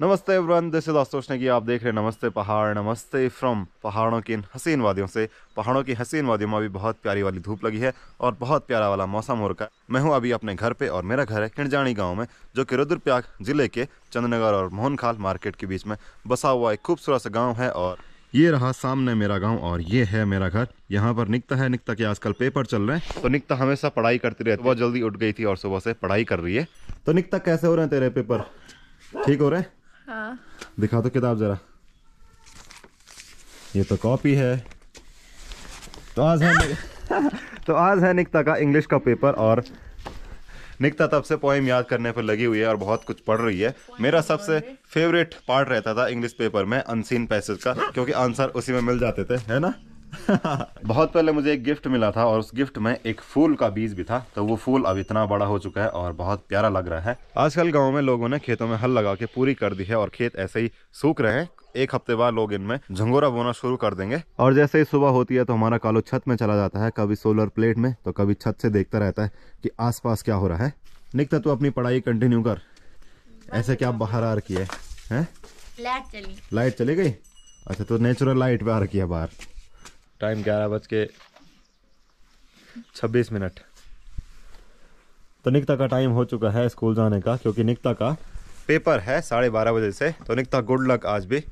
नमस्ते everyone, this is Ashutosh Negi. आप देख रहे हैं नमस्ते पहाड़। नमस्ते फ्रॉम पहाड़ों की इन हसीन वादियों से। पहाड़ों की हसीन वादियों में अभी बहुत प्यारी वाली धूप लगी है और बहुत प्यारा वाला मौसम हो रखा है। मैं हूं अभी अपने घर पे और मेरा घर है किंजानी गांव में, जो कि रुद्रप्रयाग जिले के चंदनगर और मोहनखाल मार्केट के बीच में बसा हुआ एक खूबसूरत सा गाँव है। और ये रहा सामने मेरा गांव और ये है मेरा घर। यहाँ पर निकिता है। निकिता के आजकल पेपर चल रहे हैं, तो निकिता हमेशा पढ़ाई करती रहती है। बहुत जल्दी उठ गई थी और सुबह से पढ़ाई कर रही है। तो निकिता, कैसे हो रहे हैं तेरे पेपर? ठीक हो रहे हैं? हाँ। दिखा तो किताब जरा। ये तो कॉपी है। तो आज है निकिता का इंग्लिश का पेपर और निकिता तब से पोएम याद करने पर लगी हुई है और बहुत कुछ पढ़ रही है। मेरा सबसे फेवरेट पार्ट रहता था इंग्लिश पेपर में अनसीन पैसेज का, क्योंकि आंसर उसी में मिल जाते थे, है ना। बहुत पहले मुझे एक गिफ्ट मिला था और उस गिफ्ट में एक फूल का बीज भी था। तो वो फूल अब इतना बड़ा हो चुका है और बहुत प्यारा लग रहा है। आजकल गांव में लोगों ने खेतों में हल लगा के पूरी कर दी है और खेत ऐसे ही सूख रहे हैं। एक हफ्ते बाद लोग इनमें झंगोरा बोना शुरू कर देंगे। और जैसे ही सुबह होती है तो हमारा कालू छत में चला जाता है, कभी सोलर प्लेट में तो कभी छत से देखता रहता है कि आसपास क्या हो रहा है। निकिता, तू अपनी पढ़ाई कंटिन्यू कर। ऐसे क्या बाहर आ रखी है? लाइट चली गई? अच्छा, तो नेचुरल लाइट पे आ रखी है बाहर। टाइम 11:26। तो निकिता का टाइम हो चुका है स्कूल जाने का, क्योंकि निकिता का पेपर है 12:30 बजे से। तो निकिता, गुड लक आज भी।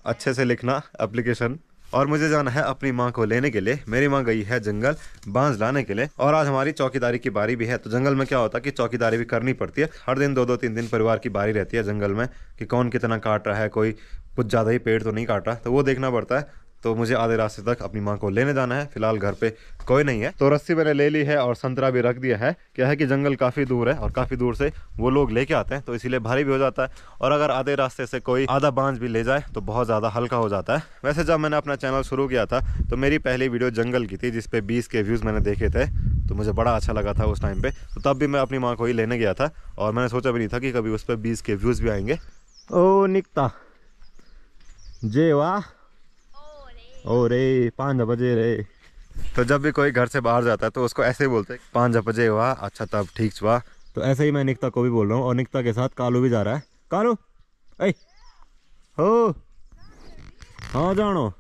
अच्छे से लिखना एप्लीकेशन। और मुझे जाना है अपनी माँ को लेने के लिए। मेरी माँ गई है जंगल बांस लाने के लिए और आज हमारी चौकीदारी की बारी भी है। तो जंगल में क्या होता है कि चौकीदारी भी करनी पड़ती है। हर दिन 2-2 3 दिन परिवार की बारी रहती है जंगल में, कि कौन कितना काट रहा है, कोई कुछ ज़्यादा ही पेड़ तो नहीं काट रहा, तो वो देखना पड़ता है। तो मुझे आधे रास्ते तक अपनी माँ को लेने जाना है। फिलहाल घर पे कोई नहीं है, तो रस्सी मैंने ले ली है और संतरा भी रख दिया है। क्या है कि जंगल काफ़ी दूर है और काफ़ी दूर से वो लोग लेके आते हैं, तो इसीलिए भारी भी हो जाता है। और अगर आधे रास्ते से कोई आधा बांझ भी ले जाए तो बहुत ज़्यादा हल्का हो जाता है। वैसे जब मैंने अपना चैनल शुरू किया था तो मेरी पहली वीडियो जंगल की थी, जिसपे 20 के व्यूज़ मैंने देखे थे। तो मुझे बड़ा अच्छा लगा था उस टाइम पे। तो तब भी मैं अपनी माँ को ही लेने गया था और मैंने सोचा भी नहीं था कि कभी उस पर 20 के व्यूज़ भी आएंगे। ओ निकिता, जे वाह, ओ रे 5 बजे रे। तो जब भी कोई घर से बाहर जाता है तो उसको ऐसे ही बोलते हैं 5 बजे हुआ, अच्छा तब ठीक हुआ। तो ऐसे ही मैं निकिता को भी बोल रहा हूँ और निकिता के साथ कालू भी जा रहा है। कालू ऐ हो, हाँ जानो।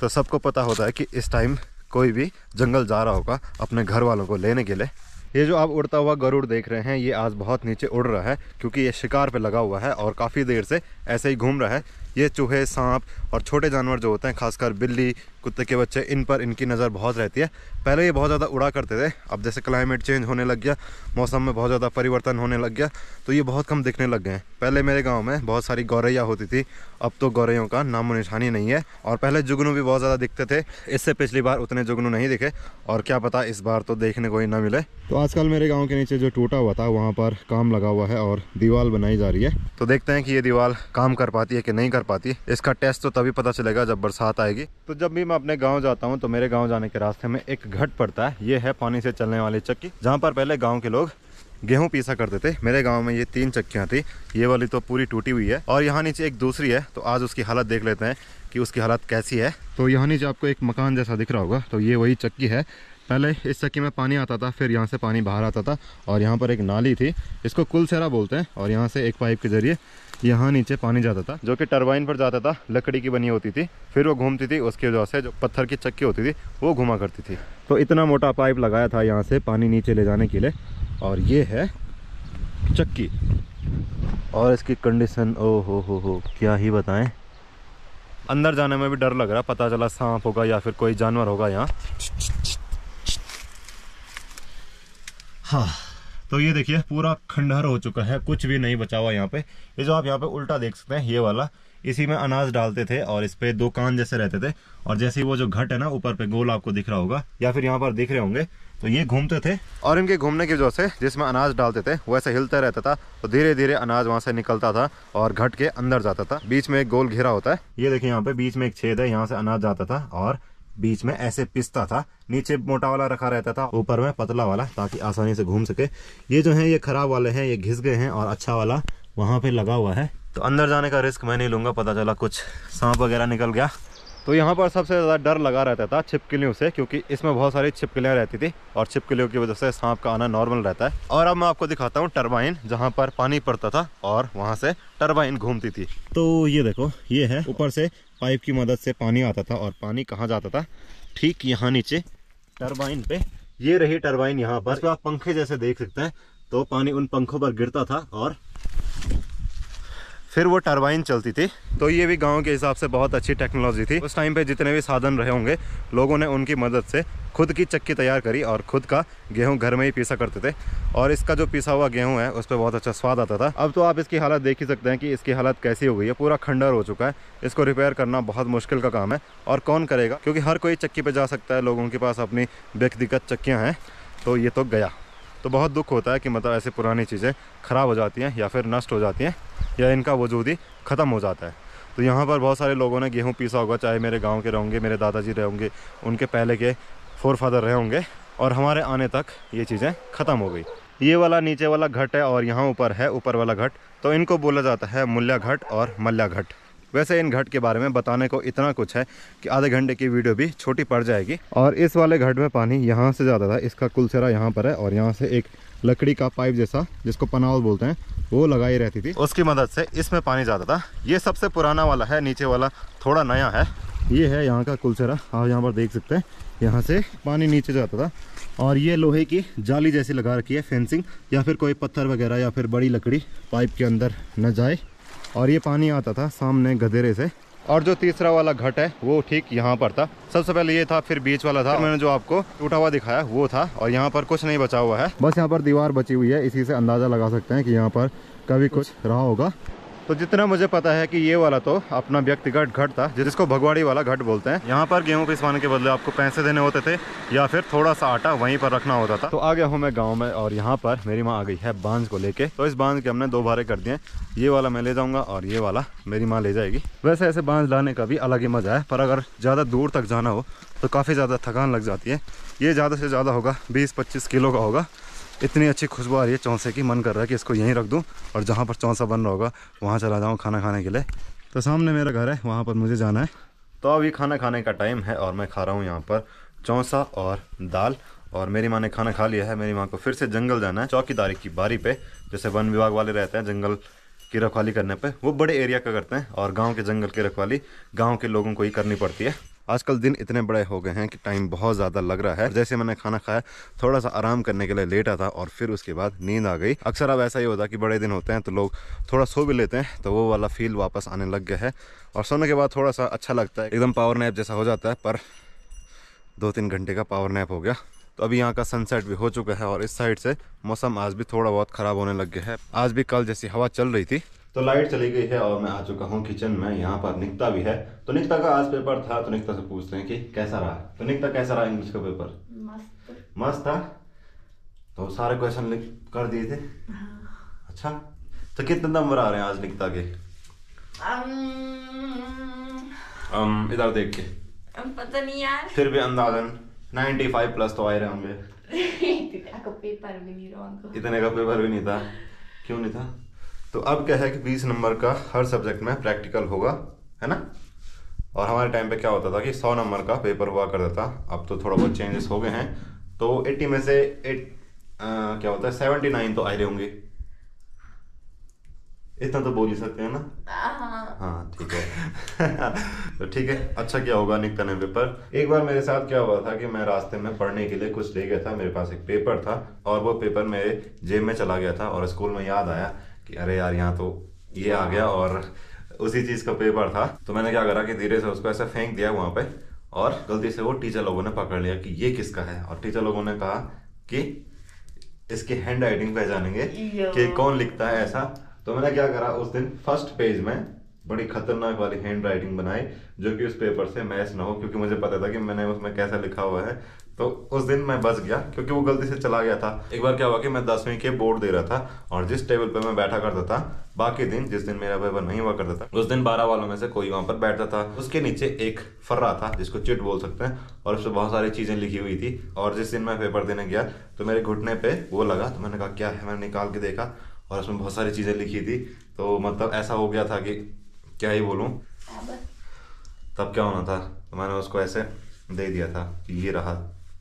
तो सबको पता होता है कि इस टाइम कोई भी जंगल जा रहा होगा अपने घर वालों को लेने के लिए। ये जो आप उड़ता हुआ गरुड़ देख रहे हैं, ये आज बहुत नीचे उड़ रहा है, क्योंकि ये शिकार पे लगा हुआ है और काफ़ी देर से ऐसे ही घूम रहा है। ये चूहे, सांप और छोटे जानवर जो होते हैं, खासकर बिल्ली, कुत्ते के बच्चे, इन पर इनकी नज़र बहुत रहती है। पहले ये बहुत ज़्यादा उड़ा करते थे, अब जैसे क्लाइमेट चेंज होने लग गया, मौसम में बहुत ज़्यादा परिवर्तन होने लग गया, तो ये बहुत कम दिखने लग गए हैं। पहले मेरे गांव में बहुत सारी गौरैया होती थी, अब तो गौरैयों का नामो निशानी नहीं है। और पहले जुगनू भी बहुत ज़्यादा दिखते थे। इससे पिछली बार उतने जुगनू नहीं दिखे और क्या पता इस बार तो देखने को ही ना मिले। तो आजकल मेरे गाँव के नीचे जो टूटा हुआ था वहाँ पर काम लगा हुआ है और दीवार बनाई जा रही है। तो देखते हैं कि ये दीवार काम कर पाती है कि नहीं कर पाती। इसका टेस्ट तो तभी पता चलेगा जब बरसात आएगी। तो जब भी मैं अपने गांव जाता हूं तो मेरे गांव जाने के रास्ते में एक घट पड़ता है। ये है पानी से चलने वाली चक्की, जहां पर पहले गांव के लोग गेहूं पीसा करते थे। मेरे गांव में ये 3 चक्कियां थी, ये वाली तो पूरी टूटी हुई है और यहाँ नीचे एक दूसरी है। तो आज उसकी हालत देख लेते हैं कि उसकी हालत कैसी है। तो यहाँ नीचे आपको एक मकान जैसा दिख रहा होगा, तो ये वही चक्की है। पहले इस चक्की में पानी आता था, फिर यहाँ से पानी बाहर आता था और यहाँ पर एक नाली थी, इसको कुलसेरा बोलते हैं। और यहाँ से एक पाइप के जरिए यहाँ नीचे पानी जाता था, जो कि टरबाइन पर जाता था, लकड़ी की बनी होती थी, फिर वो घूमती थी। उसकी वजह से जो पत्थर की चक्की होती थी वो घुमा करती थी। तो इतना मोटा पाइप लगाया था यहाँ से पानी नीचे ले जाने के लिए। और ये है चक्की और इसकी कंडीशन, ओ हो क्या ही बताएं। अंदर जाने में भी डर लग रहा, पता चला सांप होगा या फिर कोई जानवर होगा यहाँ। हाँ, तो ये देखिए पूरा खंडहर हो चुका है, कुछ भी नहीं बचा हुआ यहाँ पे। ये जो आप यहाँ पे उल्टा देख सकते हैं, ये वाला, इसी में अनाज डालते थे और इस पे 2 कान जैसे रहते थे। और जैसे वो जो घट है ना ऊपर पे गोल आपको दिख रहा होगा या फिर यहाँ पर दिख रहे होंगे, तो ये घूमते थे और इनके घूमने की वजह से जिसमें अनाज डालते थे वो ऐसे हिलता रहता था। तो धीरे धीरे अनाज वहां से निकलता था और घट के अंदर जाता था। बीच में एक गोल घेरा होता है, ये देखिए यहाँ पे बीच में एक छेद है, यहाँ से अनाज जाता था और बीच में ऐसे पिसता था। नीचे मोटा वाला रखा रहता था, ऊपर में पतला वाला, ताकि आसानी से घूम सके। ये जो है ये खराब वाले हैं, ये घिस गए हैं और अच्छा वाला वहां पे लगा हुआ है। तो अंदर जाने का रिस्क मैं नहीं लूंगा, पता चला कुछ सांप वगैरह निकल गया तो यहाँ पर सबसे ज़्यादा डर लगा रहता था छिपकलियों से, क्योंकि इसमें बहुत सारी छिपकलियाँ रहती थी और छिपकलियों की वजह से सांप का आना नॉर्मल रहता है। और अब मैं आपको दिखाता हूँ टरबाइन, जहाँ पर पानी पड़ता था और वहाँ से टरबाइन घूमती थी। तो ये देखो, ये है, ऊपर से पाइप की मदद से पानी आता था और पानी कहाँ जाता था, ठीक यहाँ नीचे टरबाइन पे। ये रही टरबाइन यहाँ पर, आप पंखे जैसे देख सकते हैं। तो पानी उन पंखों पर गिरता था और फिर वो टरबाइन चलती थी। तो ये भी गांव के हिसाब से बहुत अच्छी टेक्नोलॉजी थी। उस टाइम पे जितने भी साधन रहे होंगे, लोगों ने उनकी मदद से खुद की चक्की तैयार करी और खुद का गेहूं घर में ही पीसा करते थे। और इसका जो पिसा हुआ गेहूं है उस पर बहुत अच्छा स्वाद आता था। अब तो आप इसकी हालत देख ही सकते हैं कि इसकी हालत कैसी हो गई है, पूरा खंडर हो चुका है। इसको रिपेयर करना बहुत मुश्किल का काम है और कौन करेगा, क्योंकि हर कोई चक्की पर जा सकता है, लोगों के पास अपनी व्यक्तिगत चक्कियाँ हैं। तो ये तो गया। तो बहुत दुख होता है कि मतलब ऐसे पुरानी चीज़ें ख़राब हो जाती हैं या फिर नष्ट हो जाती हैं या इनका वजूद ही ख़त्म हो जाता है। तो यहाँ पर बहुत सारे लोगों ने गेहूँ पीसा होगा, चाहे मेरे गांव के रहेंगे, मेरे दादाजी रहे होंगे, उनके पहले के फोरफादर रहे होंगे, और हमारे आने तक ये चीज़ें ख़त्म हो गई। ये वाला नीचे वाला घट है और यहाँ ऊपर है ऊपर वाला घट, तो इनको बोला जाता है मुल्या घट और मल्या घट। वैसे इन घट के बारे में बताने को इतना कुछ है कि आधे घंटे की वीडियो भी छोटी पड़ जाएगी। और इस वाले घट में पानी यहाँ से ज़्यादा था, इसका कुलसेरा यहाँ पर है और यहाँ से एक लकड़ी का पाइप जैसा, जिसको पनावल बोलते हैं, वो लगाई रहती थी, उसकी मदद से इसमें पानी ज़्यादा था। ये सबसे पुराना वाला है, नीचे वाला थोड़ा नया है। ये है यहाँ का कुलसेरा, आप यहाँ पर देख सकते हैं, यहाँ से पानी नीचे जाता था। और ये लोहे की जाली जैसी लगा रखी है, फेंसिंग, या फिर कोई पत्थर वगैरह या फिर बड़ी लकड़ी पाइप के अंदर न जाए। और ये पानी आता था सामने गधेरे से। और जो तीसरा वाला घट है वो ठीक यहाँ पर था। सबसे पहले ये था, फिर बीच वाला था, मैंने जो आपको टूटा हुआ दिखाया वो था। और यहाँ पर कुछ नहीं बचा हुआ है, बस यहाँ पर दीवार बची हुई है। इसी से अंदाज़ा लगा सकते हैं कि यहाँ पर कभी कुछ रहा होगा। तो जितना मुझे पता है कि ये वाला तो अपना व्यक्तिगत घट था, जिसको भगवाड़ी वाला घट बोलते हैं। यहाँ पर गेहूँ पिसवाने के बदले आपको पैसे देने होते थे या फिर थोड़ा सा आटा वहीं पर रखना होता था। तो आ गया हूँ मैं गाँव में और यहाँ पर मेरी माँ आ गई है बांझ को लेके। तो इस बांझ के हमने 2 भारे कर दिए, ये वाला मैं ले जाऊँगा और ये वाला मेरी माँ ले जाएगी। वैसे ऐसे बांझ लाने का भी अलग ही मज़ा है, पर अगर ज़्यादा दूर तक जाना हो तो काफ़ी ज़्यादा थकान लग जाती है। ये ज़्यादा से ज़्यादा होगा 20-25 किलो का होगा। इतनी अच्छी खुशबू आ रही है चौंसे की, मन कर रहा है कि इसको यहीं रख दूं और जहाँ पर चौंसा बन रहा होगा वहाँ चला जाऊँ खाना खाने के लिए। तो सामने मेरा घर है, वहाँ पर मुझे जाना है। तो अभी खाना खाने का टाइम है और मैं खा रहा हूँ यहाँ पर चौंसा और दाल। और मेरी माँ ने खाना खा लिया है। मेरी माँ को फिर से जंगल जाना है, चौकीदारी की बारी पे। जैसे वन विभाग वाले रहते हैं जंगल की रखवाली करने पे, वो बड़े एरिया का करते हैं, और गांव के जंगल की रखवाली गांव के लोगों को ही करनी पड़ती है। आजकल दिन इतने बड़े हो गए हैं कि टाइम बहुत ज़्यादा लग रहा है। जैसे मैंने खाना खाया, थोड़ा सा आराम करने के लिए लेटा था और फिर उसके बाद नींद आ गई। अक्सर अब ऐसा ही होता है कि बड़े दिन होते हैं तो लोग थोड़ा सो भी लेते हैं, तो वो वाला फील वापस आने लग गया है। और सोने के बाद थोड़ा सा अच्छा लगता है, एकदम पावर नैप जैसा हो जाता है। पर 2-3 घंटे का पावर नैप हो गया। तो अभी यहाँ का सनसेट भी हो चुका है और इस साइड से मौसम आज भी थोड़ा बहुत ख़राब होने लग गया है। आज भी कल जैसी हवा चल रही थी। तो लाइट चली गई है और मैं आ चुका हूँ किचन में। यहाँ पर निकिता भी है। तो निकिता का आज पेपर था, तो निकिता से पूछते हैं कि कैसा रहा। तो निकिता कैसा रहा इंग्लिश का पेपर? मस्त था। तो सारे क्वेश्चन लिख कर दिए थे? अच्छा, तो कितने नंबर आ रहे हैं आज निकिता के? इधर देख के पता नहीं यार, फिर भी अंदाजन 95 प्लस तो आए रहे होंगे। इतने का पेपर भी नहीं रहा। इतने का पेपर भी नहीं था? क्यों नहीं था? तो अब क्या है कि 20 नंबर का हर सब्जेक्ट में प्रैक्टिकल होगा, है ना। और हमारे टाइम पे क्या होता था कि 100 नंबर का पेपर हुआ करता था। अब तो थोड़ा बहुत चेंजेस हो गए हैं। तो 80 में से क्या होता है 79 तो आए रहे होंगे। इतना तो बोल ही सकते हैं ना। हाँ ठीक है। तो ठीक है, अच्छा क्या होगा निकिता ने पेपर। एक बार मेरे साथ क्या हुआ था कि मैं रास्ते में पढ़ने के लिए कुछ ले गया था, मेरे पास एक पेपर था और वो पेपर मेरे जेब में चला गया था। और स्कूल में याद आया कि अरे यार यहाँ तो ये आ गया और उसी चीज़ का पेपर था। तो मैंने क्या करा कि धीरे से उसको ऐसे फेंक दिया वहाँ पे, और गलती से वो टीचर लोगों ने पकड़ लिया कि ये किसका है। और टीचर लोगों ने कहा कि इसकी हैंड राइटिंग पहचानेंगे कि कौन लिखता है ऐसा। तो मैंने क्या करा, उस दिन फर्स्ट पेज में बड़ी खतरनाक वाली हैंड राइटिंग बनाई जो कि उस पेपर से मैच ना हो, क्योंकि मुझे पता था कि मैंने उसमें कैसा लिखा हुआ है। तो उस दिन मैं बच गया क्योंकि वो गलती से चला गया था। एक बार क्या हुआ कि मैं 10वीं के बोर्ड दे रहा था और जिस टेबल पे मैं बैठा करता था, बाकी दिन जिस दिन मेरा पेपर नहीं हुआ करता था, उस दिन 12 वालों में से कोई वहां पर बैठता था। उसके नीचे एक फर्रा था जिसको चिट बोल सकते हैं, और उसमें बहुत सारी चीजें लिखी हुई थी। और जिस दिन मैं पेपर देने गया तो मेरे घुटने पे वो लगा, तो मैंने कहा क्या है, मैंने निकाल के देखा और उसमें बहुत सारी चीजें लिखी थी। तो मतलब ऐसा हो गया था कि क्या ही बोलूं। तब क्या होना था, तो मैंने उसको ऐसे दे दिया था कि ये रहा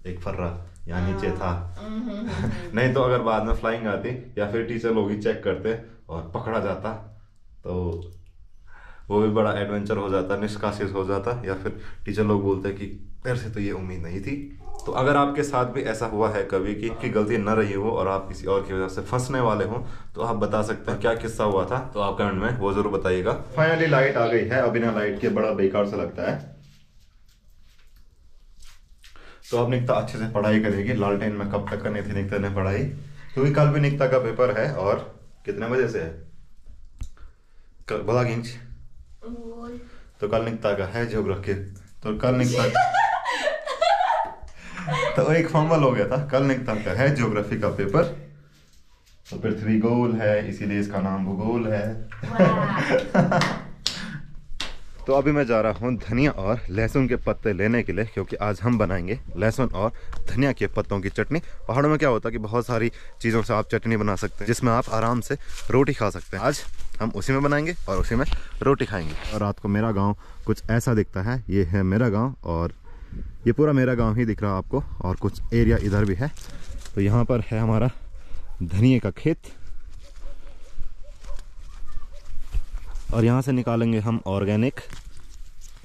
एक फर्रा, यहाँ नीचे था। नहीं तो अगर बाद में फ्लाइंग आती या फिर टीचर लोग ही चेक करते और पकड़ा जाता तो वो भी बड़ा एडवेंचर हो जाता, निष्कासित हो जाता, या फिर टीचर लोग बोलते कि तेरे से तो ये उम्मीद नहीं थी। तो अगर आपके साथ भी ऐसा हुआ है कभी कि आपकी गलती न रही हो और आप किसी और की वजह से फंसने वाले हो, तो आप बता सकते हैं क्या किस्सा हुआ था, तो आप कमेंट में वो जरूर बताइएगा। फाइनली लाइट आ गई है, अब बिना लाइट के बड़ा बेकार सा लगता है। तो अब निकिता अच्छे से पढ़ाई करेगी। लालटेन में कब तक करनी थी निकिता ने पढ़ाई, क्योंकि कल भी निकिता का पेपर है। और कितने बजे से है कल बता गिंच? तो कल निकिता का है ज्योग्राफी। तो कल निकिता तो एक फंबल हो गया था। कल निकिता का है ज्योग्राफी का पेपर। तो पृथ्वी गोल है, इसीलिए इसका नाम भूगोल है। तो अभी मैं जा रहा हूँ धनिया और लहसुन के पत्ते लेने के लिए, क्योंकि आज हम बनाएंगे लहसुन और धनिया के पत्तों की चटनी। पहाड़ों में क्या होता है कि बहुत सारी चीज़ों से आप चटनी बना सकते हैं, जिसमें आप आराम से रोटी खा सकते हैं। आज हम उसी में बनाएंगे और उसी में रोटी खाएंगे। और रात को मेरा गाँव कुछ ऐसा दिखता है। ये है मेरा गाँव और ये पूरा मेरा गाँव ही दिख रहा आपको, और कुछ एरिया इधर भी है। तो यहाँ पर है हमारा धनिये का खेत, और यहाँ से निकालेंगे हम ऑर्गेनिक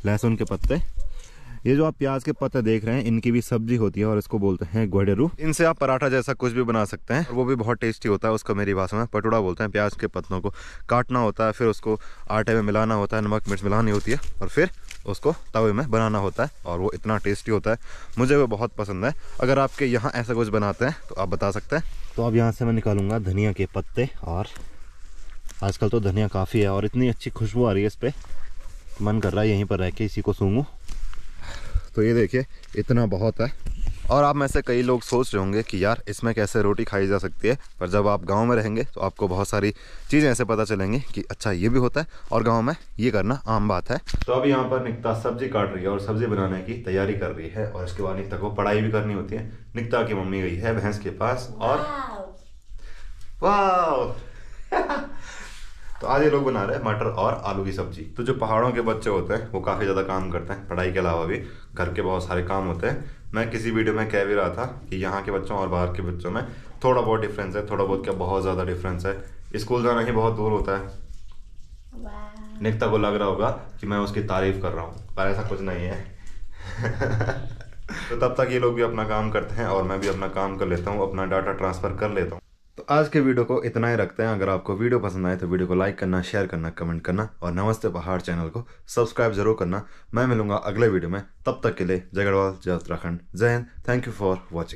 लहसुन के पत्ते। ये जो आप प्याज के पत्ते देख रहे हैं, इनकी भी सब्जी होती है और इसको बोलते हैं ग्वाडेरू। इनसे आप पराठा जैसा कुछ भी बना सकते हैं, वो भी बहुत टेस्टी होता है। उसको मेरी भाषा में पटुड़ा बोलते हैं। प्याज के पत्तों को काटना होता है, फिर उसको आटे में मिलाना होता है, नमक मिर्च मिलानी होती है, और फिर उसको तवे में बनाना होता है, और वो इतना टेस्टी होता है। मुझे वो बहुत पसंद है। अगर आपके यहाँ ऐसा कुछ बनाते हैं तो आप बता सकते हैं। तो अब यहाँ से मैं निकालूंगा धनिया के पत्ते, और आजकल तो धनिया काफ़ी है और इतनी अच्छी खुशबू आ रही है इस पर, मन कर रहा है यहीं पर रह के इसी को सूंघूं। तो ये देखिए इतना बहुत है। और आप में से कई लोग सोच रहे होंगे कि यार इसमें कैसे रोटी खाई जा सकती है, पर जब आप गांव में रहेंगे तो आपको बहुत सारी चीज़ें ऐसे पता चलेंगी कि अच्छा ये भी होता है और गांव में ये करना आम बात है। तो अभी यहाँ पर निकिता सब्जी काट रही है और सब्जी बनाने की तैयारी कर रही है, और इसके बाद निकिता को पढ़ाई भी करनी होती है। निकिता की मम्मी गई है भैंस के पास, और वाह तो आज ये लोग बना रहे हैं मटर और आलू की सब्जी। तो जो पहाड़ों के बच्चे होते हैं वो काफ़ी ज़्यादा काम करते हैं, पढ़ाई के अलावा भी घर के बहुत सारे काम होते हैं। मैं किसी वीडियो में कह भी रहा था कि यहाँ के बच्चों और बाहर के बच्चों में थोड़ा बहुत डिफरेंस है, थोड़ा बहुत क्या बहुत ज़्यादा डिफरेंस है। स्कूल जाना ही बहुत दूर होता है। निकिता को लग रहा होगा कि मैं उसकी तारीफ कर रहा हूँ, पर ऐसा कुछ नहीं है। तो तब तक ये लोग भी अपना काम करते हैं और मैं भी अपना काम कर लेता हूँ, अपना डाटा ट्रांसफ़र कर लेता हूँ। तो आज के वीडियो को इतना ही रखते हैं। अगर आपको वीडियो पसंद आए तो वीडियो को लाइक करना, शेयर करना, कमेंट करना, और नमस्ते पहाड़ चैनल को सब्सक्राइब जरूर करना। मैं मिलूंगा अगले वीडियो में, तब तक के लिए जय गढ़वाल, जय उत्तराखंड, जय Hind. Thank you for watching.